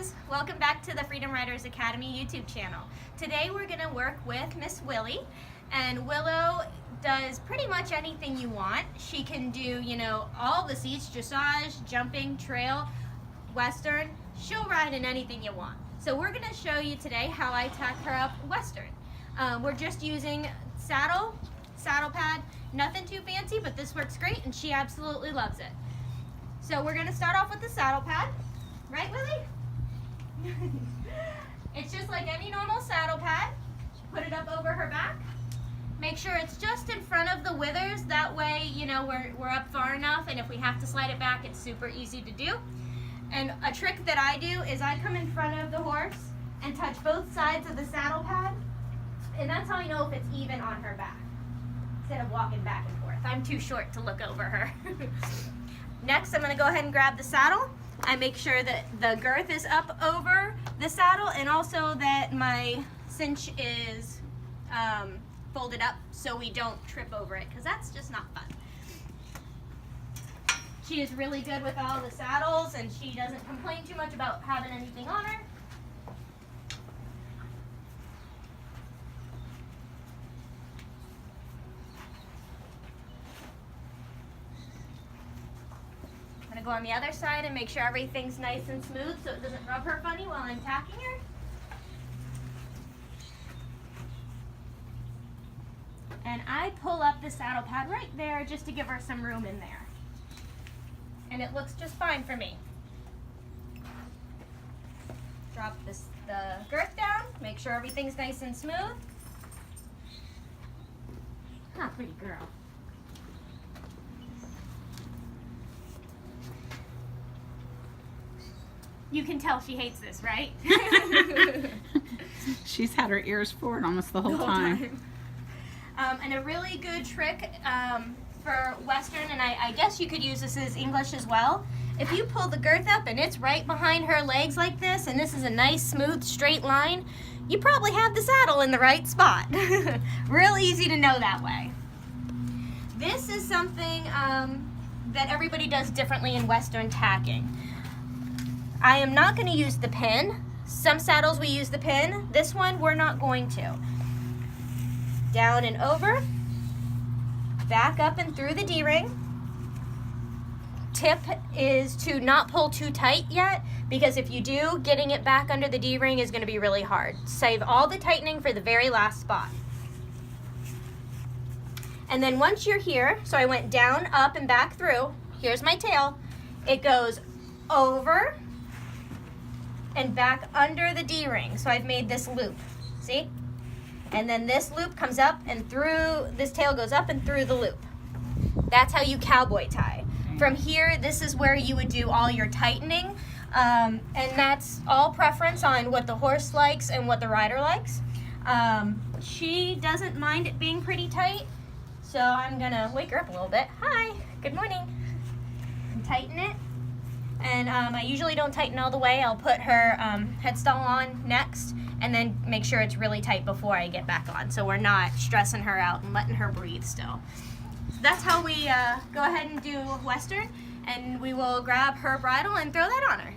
friends, welcome back to the Freedom Riders Academy YouTube channel. Today we're going to work with Miss Willie, and Willow does pretty much anything you want. She can do, you know, all the seats, dressage, jumping, trail, western. She'll ride in anything you want. So we're going to show you today how I tack her up western. We're just using saddle pad, nothing too fancy, but this works great and she absolutely loves it. So we're going to start off with the saddle pad. Right, Willie? It's just like any normal saddle pad. Put it up over her back. Make sure it's just in front of the withers. That way, you know, we're up far enough, and if we have to slide it back, it's super easy to do. And a trick that I do is I come in front of the horse and touch both sides of the saddle pad, and that's how I know if it's even on her back, instead of walking back and forth. I'm too short to look over her. Next, I'm going to go ahead and grab the saddle. I make sure that the girth is up over the saddle, and also that my cinch is folded up so we don't trip over it, because that's just not fun. She is really good with all the saddles, and she doesn't complain too much about having anything on her. I'm going to go on the other side and make sure everything's nice and smooth so it doesn't rub her funny while I'm tacking her. And I pull up the saddle pad right there just to give her some room in there. And it looks just fine for me. Drop the girth down, make sure everything's nice and smooth. Ah, pretty girl. You can tell she hates this, right? She's had her ears forward almost the whole time. And a really good trick for Western, and I guess you could use this as English as well. If you pull the girth up and it's right behind her legs like this, and this is a nice, smooth, straight line, you probably have the saddle in the right spot. Real easy to know that way. This is something that everybody does differently in Western tacking. I am not going to use the pin. Some saddles we use the pin. This one we're not going to. Down and over. Back up and through the D-ring. Tip is to not pull too tight yet, because if you do, getting it back under the D-ring is going to be really hard. Save all the tightening for the very last spot. And then once you're here, so I went down, up, and back through. Here's my tail. It goes over and back under the D-ring. So I've made this loop, see? And then this loop comes up and through, this tail goes up and through the loop. That's how you cowboy tie. From here, this is where you would do all your tightening, and that's all preference on what the horse likes and what the rider likes. She doesn't mind it being pretty tight, so I'm gonna wake her up a little bit. Hi, good morning. And tighten it. And I usually don't tighten all the way. I'll put her headstall on next and then make sure it's really tight before I get back on, so we're not stressing her out and letting her breathe still. So that's how we go ahead and do Western, and we will grab her bridle and throw that on her.